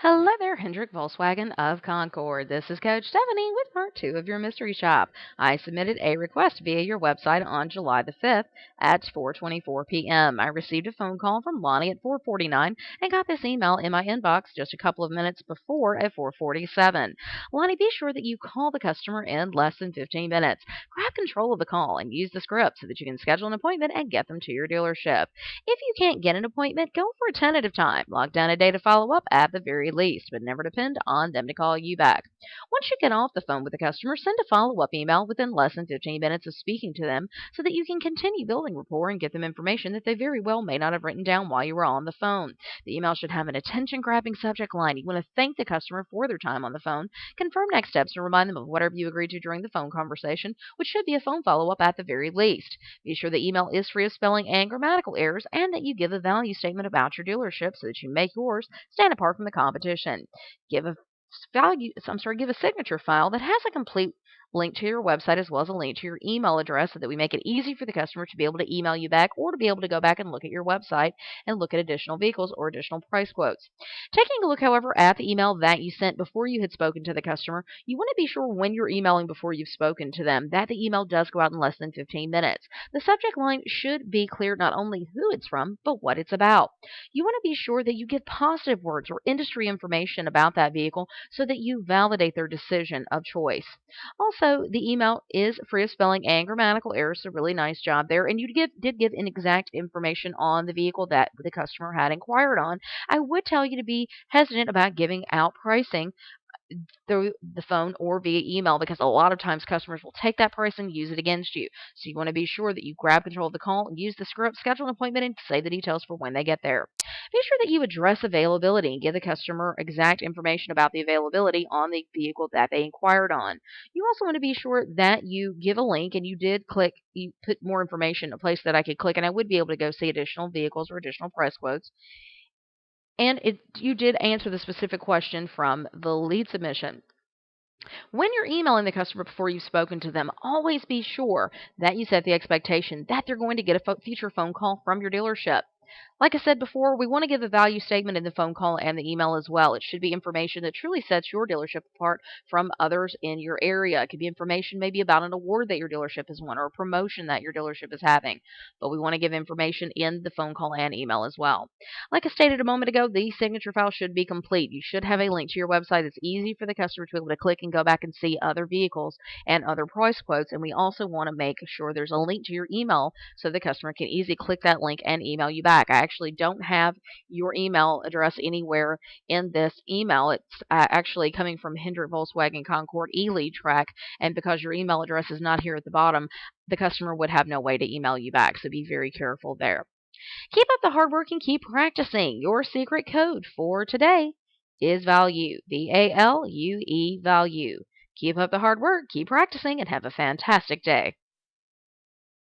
Hello there, Hendrick Volkswagen of Concord. This is Coach Stephanie with part two of your mystery shop. I submitted a request via your website on July the 5th at 4:24 p.m. I received a phone call from Lonnie at 4:49 and got this email in my inbox just a couple of minutes before at 4:47. Lonnie, be sure that you call the customer in less than 15 minutes. Grab control of the call and use the script so that you can schedule an appointment and get them to your dealership. If you can't get an appointment, go for a tentative time. Lock down a day to follow up at the very least, but never depend on them to call you back. Once you get off the phone with the customer, send a follow up email within less than 15 minutes of speaking to them so that you can continue building rapport and get them information that they very well may not have written down while you were on the phone. The email should have an attention grabbing subject line. You want to thank the customer for their time on the phone, confirm next steps, and remind them of whatever you agreed to during the phone conversation, which should be a phone follow up at the very least. Be sure the email is free of spelling and grammatical errors and that you give a value statement about your dealership so that you make yours stand apart from the competition. Give a give a signature file that has a complete link to your website as well as a link to your email address so that we make it easy for the customer to be able to email you back or to be able to go back and look at your website and look at additional vehicles or additional price quotes. Taking a look, however, at the email that you sent before you had spoken to the customer, you want to be sure when you're emailing before you've spoken to them that the email does go out in less than 15 minutes. The subject line should be clear not only who it's from, but what it's about. You want to be sure that you give positive words or industry information about that vehicle so that you validate their decision of choice. Also, the email is free of spelling and grammatical errors, so really nice job there. And did give inexact information on the vehicle that the customer had inquired on. I would tell you to be hesitant about giving out pricing through the phone or via email because a lot of times customers will take that price and use it against you. So you want to be sure that you grab control of the call and use the script, schedule an appointment, and say the details for when they get there. Be sure that you address availability and give the customer exact information about the availability on the vehicle that they inquired on. You also want to be sure that you give a link and you put more information, a place that I could click, and I would be able to go see additional vehicles or additional price quotes. And you did answer the specific question from the lead submission. When you're emailing the customer before you've spoken to them, always be sure that you set the expectation that they're going to get a future phone call from your dealership. Like I said before, we want to give a value statement in the phone call and the email as well. It should be information that truly sets your dealership apart from others in your area. It could be information maybe about an award that your dealership has won or a promotion that your dealership is having. But we want to give information in the phone call and email as well. Like I stated a moment ago, the signature file should be complete. You should have a link to your website that's easy for the customer to be able to click and go back and see other vehicles and other price quotes. And we also want to make sure there's a link to your email so the customer can easily click that link and email you back. I actually don't have your email address anywhere in this email. It's actually coming from Hendrick Volkswagen Concord e-lead track, and because your email address is not here at the bottom, the customer would have no way to email you back, so be very careful there. Keep up the hard work and keep practicing. Your secret code for today is value. VALUE, value. Keep up the hard work, keep practicing, and have a fantastic day.